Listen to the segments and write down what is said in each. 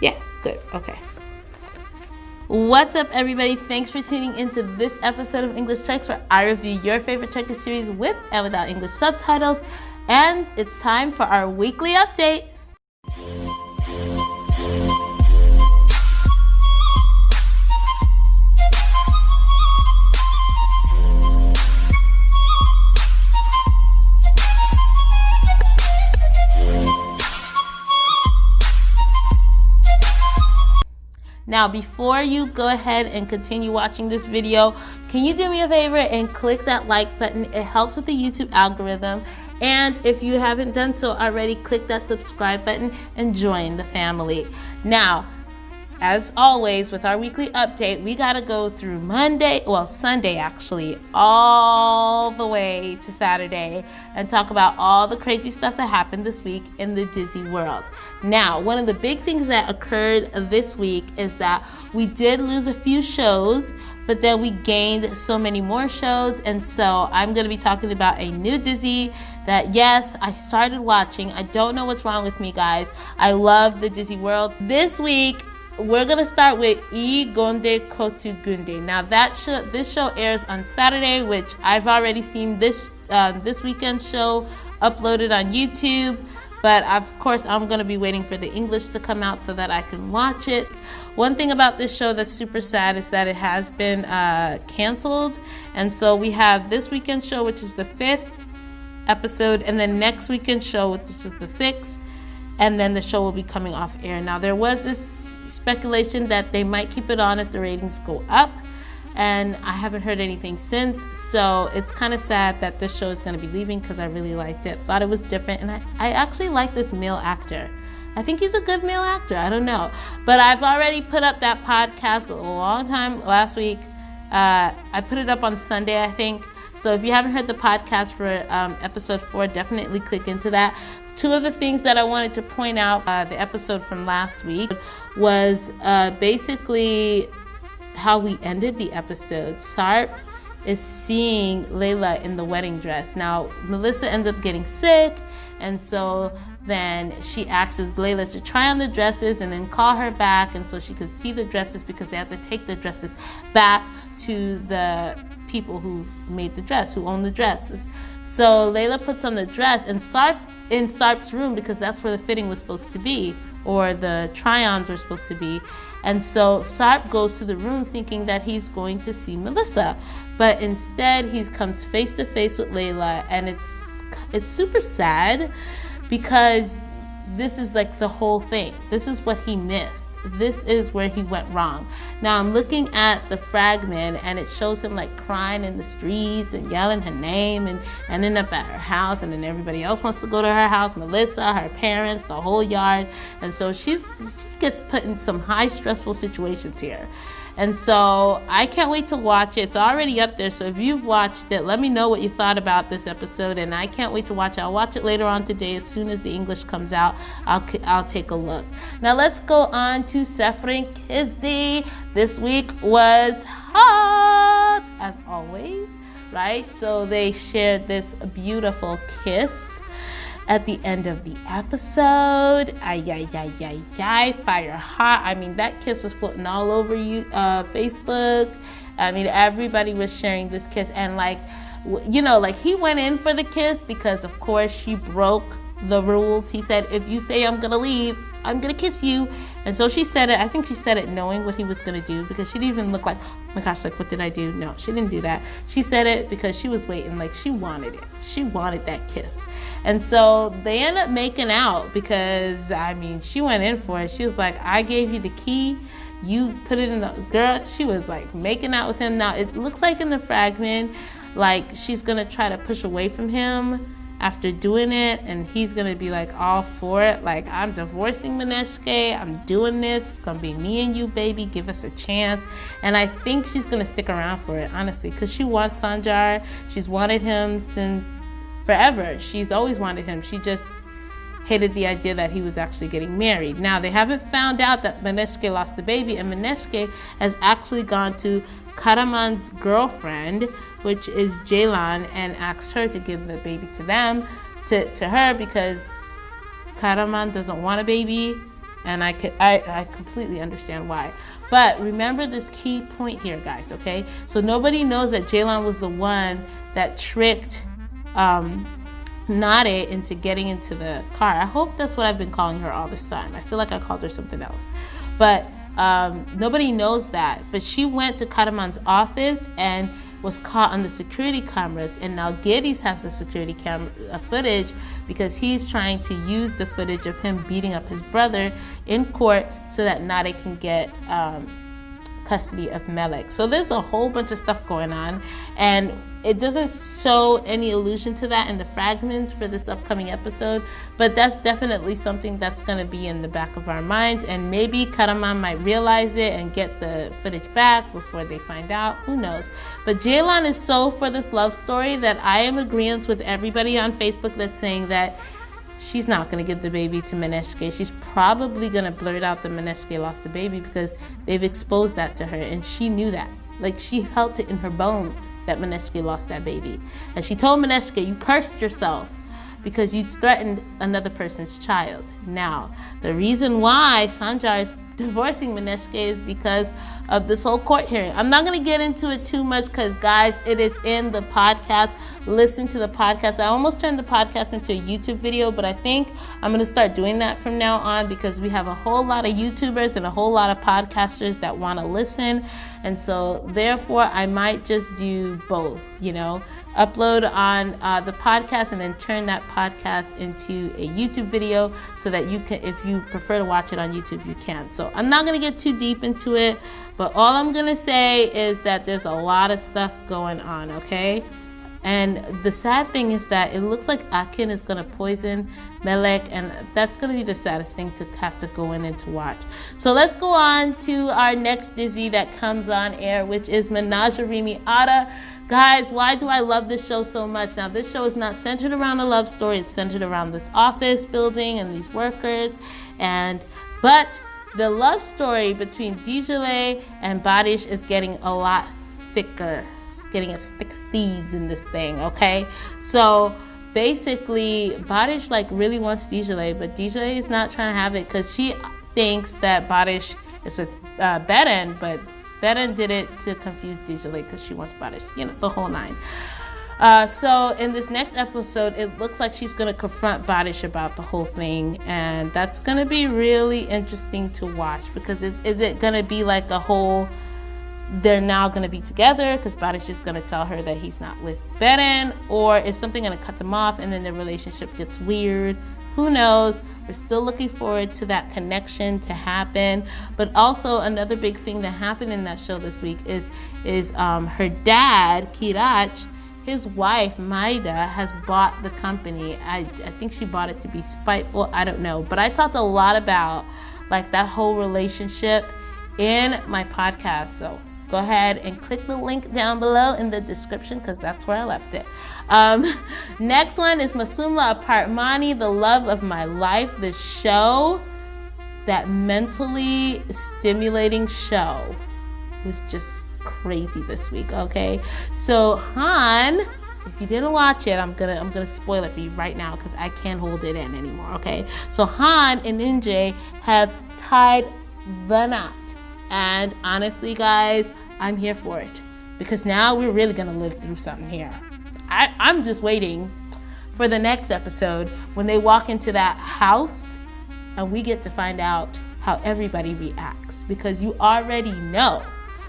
Yeah, good. Okay. What's up, everybody? Thanks for tuning into this episode of EnglishTurks, where I review your favorite Turkish series with and without English subtitles. And it's time for our weekly update. Now, before you go ahead and continue watching this video, can you do me a favor and click that like button? It helps with the YouTube algorithm. And if you haven't done so already, click that subscribe button and join the family. Now, as always, with our weekly update, we got to go through Sunday actually, all the way to Saturday and talk about all the crazy stuff that happened this week in the Dizi world. Now, one of the big things that occurred this week is that we did lose a few shows, but then we gained so many more shows. And so I'm going to be talking about a new Dizi that, yes, I started watching. I don't know what's wrong with me, guys. I love the Dizi world. This week, we're gonna start with Gunde Kotu Gunde. Now this show airs on Saturday, which I've already seen this weekend show uploaded on YouTube. But of course, I'm gonna be waiting for the English to come out so that I can watch it. One thing about this show that's super sad is that it has been canceled, and so we have this weekend show, which is the 5th episode, and then next weekend show, which is the 6th, and then the show will be coming off air. Now there was this speculation that they might keep it on if the ratings go up, and I haven't heard anything since, so it's kind of sad that this show is going to be leaving because I really liked it. Thought it was different, and I actually like this male actor. I think he's a good male actor. I don't know, but I've already put up that podcast a long time last week. I put it up on Sunday, I think. So if you haven't heard the podcast for episode 4, definitely click into that. Two of the things that I wanted to point out, the episode from last week, was basically how we ended the episode. Sarp is seeing Layla in the wedding dress. Now, Melissa ends up getting sick, and so then she asks Layla to try on the dresses and then call her back, and so she could see the dresses because they have to take the dresses back to the people who made the dress, who own the dresses. So Layla puts on the dress, and Sarp in Sarp's room, because that's where the fitting was supposed to be, or the try-ons were supposed to be. And so Sarp goes to the room thinking that he's going to see Melissa, but instead he comes face to face with Layla, and it's super sad because this is like the whole thing. This is what he missed. This is where he went wrong. Now I'm looking at the Fragmin, and it shows him like crying in the streets and yelling her name and ending up at her house, and then everybody else wants to go to her house, Melissa, her parents, the whole yard. And so she gets put in some high stressful situations here. And so I can't wait to watch it. It's already up there, so if you've watched it, let me know what you thought about this episode, and I can't wait to watch it. I'll watch it later on today. As soon as the English comes out, I'll take a look. Now let's go on to Sefirin Kizi. This week was hot, as always, right? So they shared this beautiful kiss at the end of the episode. Fire hot. I mean, that kiss was floating all over Facebook. I mean, everybody was sharing this kiss, and like he went in for the kiss because of course she broke the rules. He said, if you say I'm gonna leave, I'm gonna kiss you. And so she said it. I think she said it knowing what he was gonna do, because she didn't even look like, oh my gosh, like what did I do? No, she didn't do that. She said it because she was waiting, like she wanted it. She wanted that kiss. And so they end up making out because, I mean, she went in for it. She was like, I gave you the key, you put it in the, girl, she was like making out with him. Now it looks like in the Fragment, like she's gonna try to push away from him after doing it, and he's gonna be like all for it, like, I'm divorcing Menajerimi, I'm doing this, it's gonna be me and you, baby, give us a chance. And I think she's gonna stick around for it, honestly, because she wants Sanjar. She's wanted him since forever. She's always wanted him. She just hated the idea that he was actually getting married. Now, they haven't found out that Menajerimi lost the baby, and Menajerimi has actually gone to Karaman's girlfriend, which is Ceylan, and asked her to give the baby to her because Karaman doesn't want a baby, And I completely understand why. But remember this key point here, guys, okay? So nobody knows that Ceylan was the one that tricked Nade into getting into the car. I hope that's what I've been calling her all this time. I feel like I called her something else. But nobody knows that. But she went to Karaman's office and was caught on the security cameras, and now Geddes has the security camera footage because he's trying to use the footage of him beating up his brother in court so that Nade can get custody of Melek. So there's a whole bunch of stuff going on, and it doesn't show any allusion to that in the fragments for this upcoming episode, but that's definitely something that's going to be in the back of our minds, and maybe Karaman might realize it and get the footage back before they find out. Who knows? But Ceylan is so for this love story that I am agreeant with everybody on Facebook that's saying that she's not going to give the baby to Menajerimi. She's probably going to blurt out that Menajerimi lost the baby because they've exposed that to her, and she knew that. Like, she felt it in her bones that Menajerimi lost that baby. And she told Menajerimi, you cursed yourself because you threatened another person's child. Now, the reason why Sancar is divorcing Menajerimi is because of this whole court hearing. I'm not going to get into it too much because, guys, it is in the podcast. Listen to the podcast. I almost turned the podcast into a YouTube video, but I think I'm going to start doing that from now on because we have a whole lot of YouTubers and a whole lot of podcasters that want to listen. And so, therefore, I might just do both, you know, upload on the podcast and then turn that podcast into a YouTube video so that you can, if you prefer to watch it on YouTube, you can. So I'm not going to get too deep into it, but all I'm going to say is that there's a lot of stuff going on, okay? And the sad thing is that it looks like Akin is going to poison Melek, and that's going to be the saddest thing to have to go in and to watch. So let's go on to our next Dizi that comes on air, which is Menajerimi Ara. Guys, why do I love this show so much? Now, this show is not centered around a love story. It's centered around this office building and these workers. But the love story between Dicle and Barış is getting a lot thicker. It's getting as thick as thieves in this thing, okay? So basically, Barış like really wants Dicle, but Dicle is not trying to have it because she thinks that Barış is with Beren, but Beren did it to confuse Dicle because she wants Barış, you know, the whole nine. So in this next episode, it looks like she's going to confront Barış about the whole thing, and that's going to be really interesting to watch because is it going to be like a whole, they're now going to be together because Barış is going to tell her that he's not with Beren, or is something going to cut them off and then their relationship gets weird? Who knows? We're still looking forward to that connection to happen. But also another big thing that happened in that show this week is her dad, Kirac, his wife, Maida, has bought the company. I think she bought it to be spiteful. I don't know. But I talked a lot about like that whole relationship in my podcast. So go ahead and click the link down below in the description because that's where I left it. Next one is Masumlar Apartmani, The Love of My Life. The show, that mentally stimulating show, was just crazy this week, okay? So Han, if you didn't watch it, I'm gonna spoil it for you right now because I can't hold it in anymore, okay? So Han and Ince have tied the knot. And honestly, guys, I'm here for it because now we're really gonna live through something here. I'm just waiting for the next episode when they walk into that house and we get to find out how everybody reacts, because you already know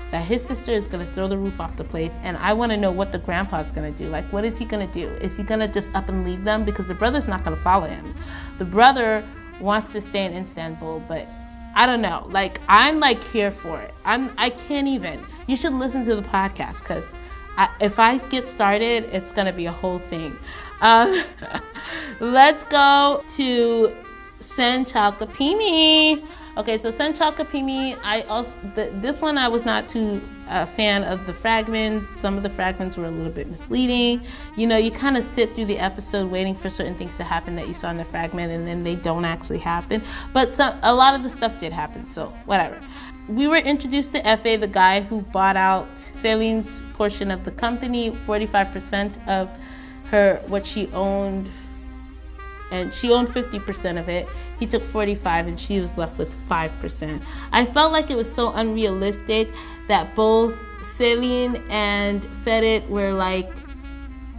that his sister is gonna throw the roof off the place, and I wanna know what the grandpa's gonna do. Like, what is he gonna do? Is he gonna just up and leave them? Because the brother's not gonna follow him. The brother wants to stay in Istanbul, but I don't know. Like, I'm like here for it. I can't even. You should listen to the podcast because if I get started, it's gonna be a whole thing. Let's go to Sen Çal Kapimi. Okay, so Sen Çal Kapimi, this one I was not too a fan of the fragments. Some of the fragments were a little bit misleading. You know, you kind of sit through the episode waiting for certain things to happen that you saw in the fragment, and then they don't actually happen. But a lot of the stuff did happen, so whatever. We were introduced to Efe, the guy who bought out Selin's portion of the company, 45% of what she owned and she owned 50% of it. He took 45% and she was left with 5%. I felt like it was so unrealistic that both Sefirin and Ferit were like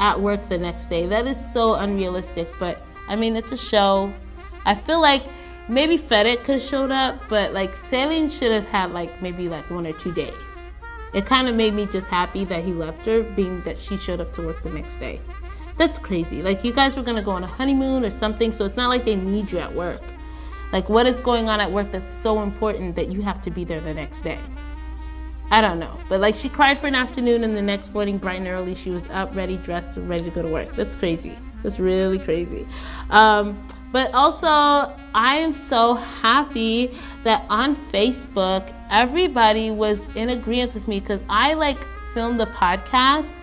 at work the next day. That is so unrealistic, but I mean, it's a show. I feel like maybe Ferit could have showed up, but like Sefirin should have had like maybe like 1 or 2 days. It kind of made me just happy that he left her, being that she showed up to work the next day. That's crazy. Like, you guys were gonna go on a honeymoon or something, so it's not like they need you at work. Like, what is going on at work that's so important that you have to be there the next day? I don't know. But like, she cried for an afternoon, and the next morning, bright and early, she was up, ready, dressed, and ready to go to work. That's crazy. That's really crazy. But also, I am so happy that on Facebook, everybody was in agreement with me, because I like filmed the podcast.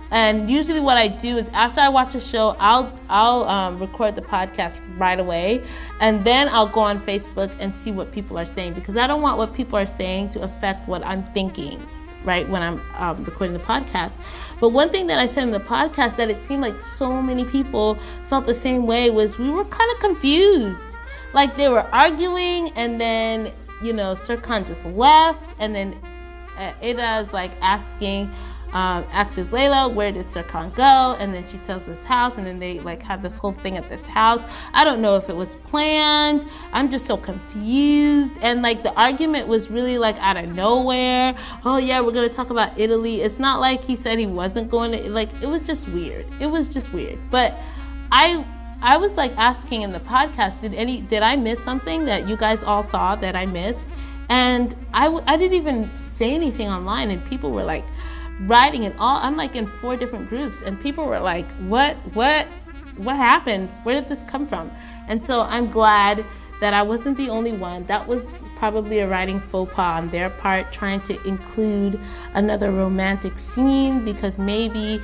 And usually what I do is after I watch a show, I'll record the podcast right away, and then I'll go on Facebook and see what people are saying, because I don't want what people are saying to affect what I'm thinking, right, when I'm recording the podcast. But one thing that I said in the podcast that it seemed like so many people felt the same way was we were kind of confused. Like, they were arguing, and then, you know, Serkan just left, and then Ada's like asks Layla, where did Serkan go? And then she tells this house, and then they like have this whole thing at this house. I don't know if it was planned. I'm just so confused. And like, the argument was really like out of nowhere. Oh yeah, we're gonna talk about Italy. It's not like he said he wasn't going to, like, it was just weird. It was just weird. But I was like asking in the podcast, did I miss something that you guys all saw that I missed? And I didn't even say anything online, and people were like writing and all. I'm like in 4 different groups, and people were like, what happened? Where did this come from? And so I'm glad that I wasn't the only one. That was probably a writing faux pas on their part, trying to include another romantic scene, because maybe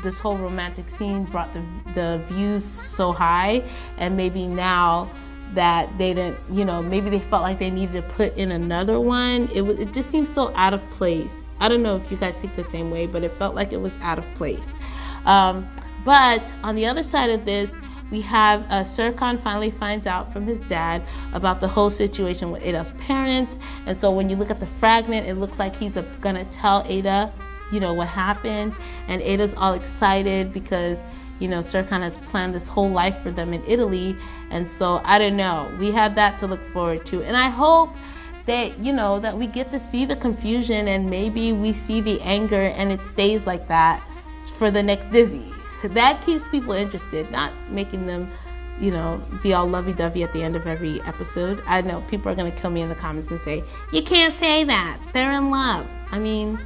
this whole romantic scene brought the views so high, and maybe now that they didn't, you know, maybe they felt like they needed to put in another one. It just seems so out of place. I don't know if you guys think the same way, but it felt like it was out of place. But on the other side of this, we have Serkan finally finds out from his dad about the whole situation with Ada's parents. And so when you look at the fragment, it looks like he's gonna tell Ada, you know, what happened. And Ada's all excited because, you know, Serkan has planned this whole life for them in Italy. And so, I don't know, we have that to look forward to. And I hope that, you know, that we get to see the confusion, and maybe we see the anger and it stays like that for the next Dizi. That keeps people interested, not making them, you know, be all lovey-dovey at the end of every episode. I know people are going to kill me in the comments and say, you can't say that, they're in love. I mean,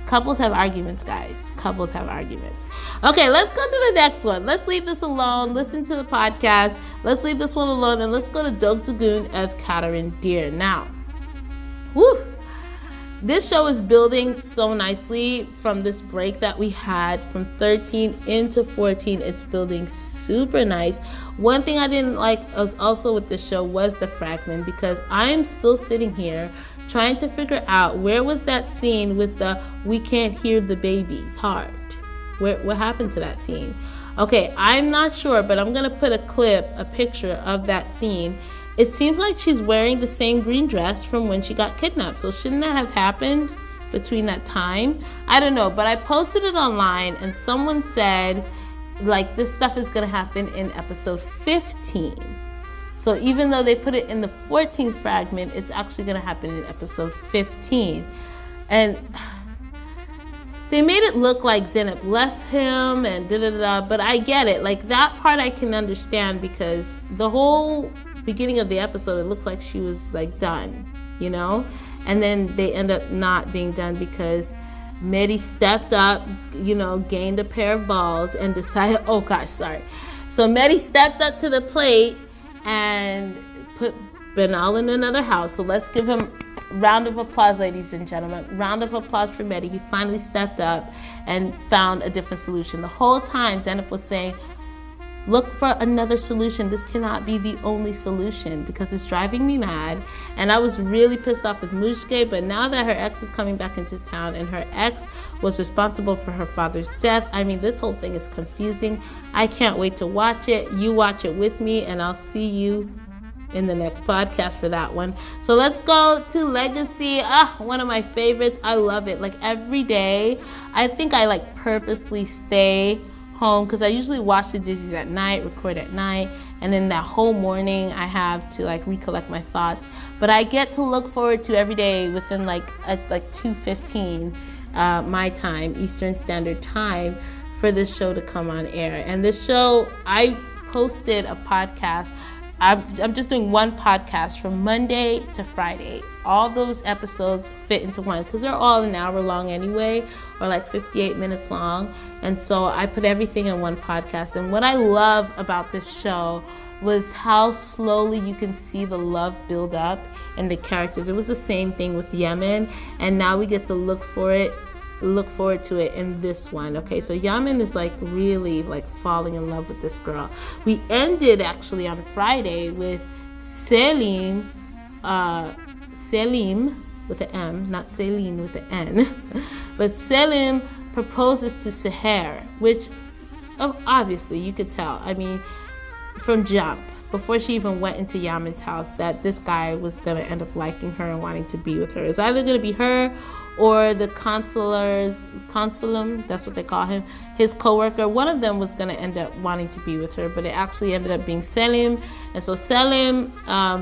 couples have arguments, guys. Couples have arguments. Okay, let's go to the next one. Let's leave this alone. Listen to the podcast. Let's leave this one alone, and let's go to Dogdugun Ev Kaderindir. Now, this show is building so nicely from this break that we had from 13 into 14. It's building super nice. One thing I didn't like was also with this show was the fragment, because I am still sitting here trying to figure out where was that scene with the we can't hear the baby's heart. What happened to that scene? Okay, I'm not sure, but I'm gonna put a picture of that scene. It seems like she's wearing the same green dress from when she got kidnapped. So shouldn't that have happened between that time? I don't know, but I posted it online, and someone said, like, this stuff is gonna happen in episode 15. So even though they put it in the 14th fragment, it's actually going to happen in episode 15. And they made it look like Zeynep left him and da-da-da-da, but I get it. Like, that part I can understand, because the whole beginning of the episode, it looks like she was, like, done, you know? And then they end up not being done because Mehdi stepped up, you know, gained a pair of balls and decided, oh gosh, sorry. So Mehdi stepped up to the plate and put Benal in another house. So let's give him a round of applause, ladies and gentlemen. Round of applause for Mehdi. He finally stepped up and found a different solution. The whole time, Zeynep was saying, look for another solution. This cannot be the only solution because it's driving me mad. And I was really pissed off with Mushke, but now that her ex is coming back into town and her ex was responsible for her father's death, I mean, this whole thing is confusing. I can't wait to watch it. You watch it with me, and I'll see you in the next podcast for that one. So let's go to Legacy. One of my favorites. I love it. Like every day, I think I like purposely stay home because I usually watch the Dizis at night, record at night, and then that whole morning I have to like recollect my thoughts. But I get to look forward to every day within like 2:15 my time, Eastern Standard Time, for this show to come on air. And this show, I posted a podcast. I'm just doing one podcast from Monday to Friday. All those episodes fit into one because they're all an hour long anyway, or like 58 minutes long. And so I put everything in one podcast. And what I love about this show was how slowly you can see the love build up in the characters. It was the same thing with Yemen, and now we get to look forward to it in this one. Okay, so Yaman is like really like falling in love with this girl. We ended actually on Friday with Selim with an M, not Celine with an N, but Selim proposes to Seher, which obviously you could tell, I mean, from jump, before she even went into Yaman's house, that this guy was going to end up liking her and wanting to be with her. It's either going to be her or the consulum, that's what they call him, his co-worker. One of them was going to end up wanting to be with her, but it actually ended up being Selim. And so Selim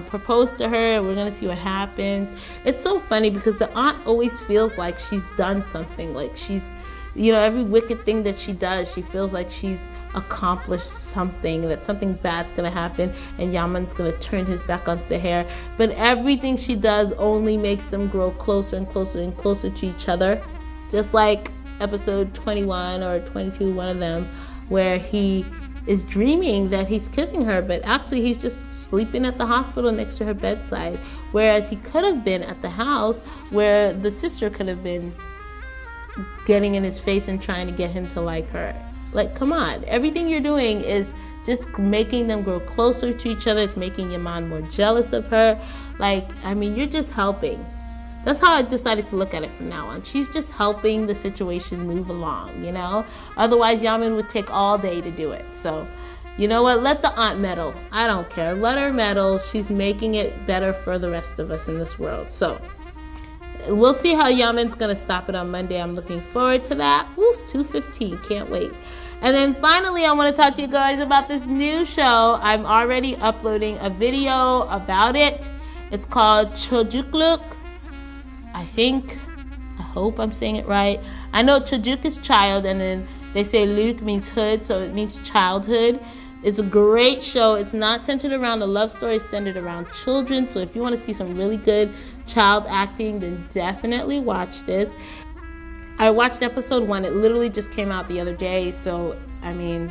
proposed to her, and we're going to see what happens. It's so funny because the aunt always feels like she's done something, like she's, you know, every wicked thing that she does, she feels like she's accomplished something, that something bad's gonna happen and Yaman's gonna turn his back on Seher. But everything she does only makes them grow closer and closer and closer to each other. Just like episode 21 or 22, one of them, where he is dreaming that he's kissing her, but actually he's just sleeping at the hospital next to her bedside. Whereas he could have been at the house where the sister could have been getting in his face and trying to get him to like her. Like, come on. Everything you're doing is just making them grow closer to each other. It's making Yaman more jealous of her. Like, I mean, you're just helping. That's how I decided to look at it from now on. She's just helping the situation move along, you know? Otherwise, Yaman would take all day to do it. So, you know what? Let the aunt meddle. I don't care. Let her meddle. She's making it better for the rest of us in this world. So, we'll see how Yaman's going to stop it on Monday. I'm looking forward to that. Ooh, it's 2:15. Can't wait. And then finally, I want to talk to you guys about this new show. I'm already uploading a video about it. It's called Cocukluk. I hope I'm saying it right. I know Çocuk is child, and then they say Luke means hood, so it means childhood. It's a great show. It's not centered around a love story. It's centered around children. So if you want to see some really good child acting, then definitely watch this. I watched episode 1. It literally just came out the other day. So, I mean,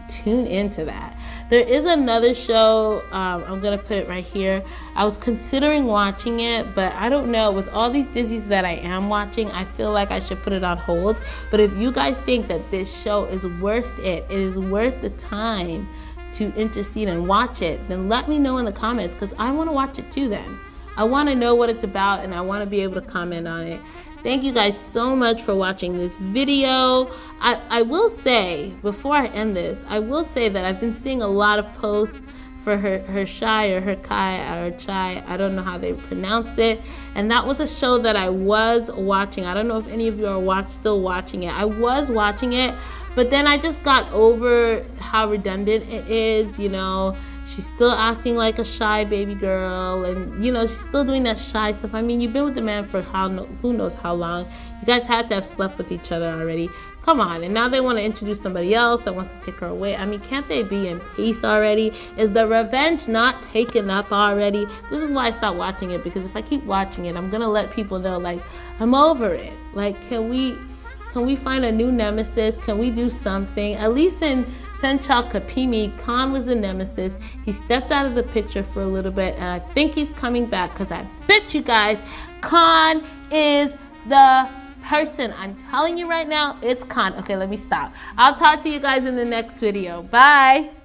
tune into that. There is another show. I'm going to put it right here. I was considering watching it, but I don't know. With all these Dizis that I am watching, I feel like I should put it on hold. But if you guys think that this show is worth it, it is worth the time to intercede and watch it, then let me know in the comments, because I want to watch it too then. I want to know what it's about, and I want to be able to comment on it. Thank you guys so much for watching this video. I will say, before I end this, I will say that I've been seeing a lot of posts for her Shai or her Kai or Chai. I don't know how they pronounce it. And that was a show that I was watching. I don't know if any of you are still watching it. I was watching it, but then I just got over how redundant it is, you know. She's still acting like a shy baby girl, and, you know, she's still doing that shy stuff. I mean, you've been with the man for who knows how long. You guys had to have slept with each other already. Come on. And now they want to introduce somebody else that wants to take her away. I mean, can't they be in peace already? Is the revenge not taken up already? This is why I stopped watching it, because if I keep watching it, I'm going to let people know, like, I'm over it. Like, can we find a new nemesis? Can we do something? At least in Sen Çal Kapimi, Khan was the nemesis. He stepped out of the picture for a little bit, and I think he's coming back, because I bet you guys Khan is the person. I'm telling you right now, it's con. Okay, let me stop. I'll talk to you guys in the next video. Bye.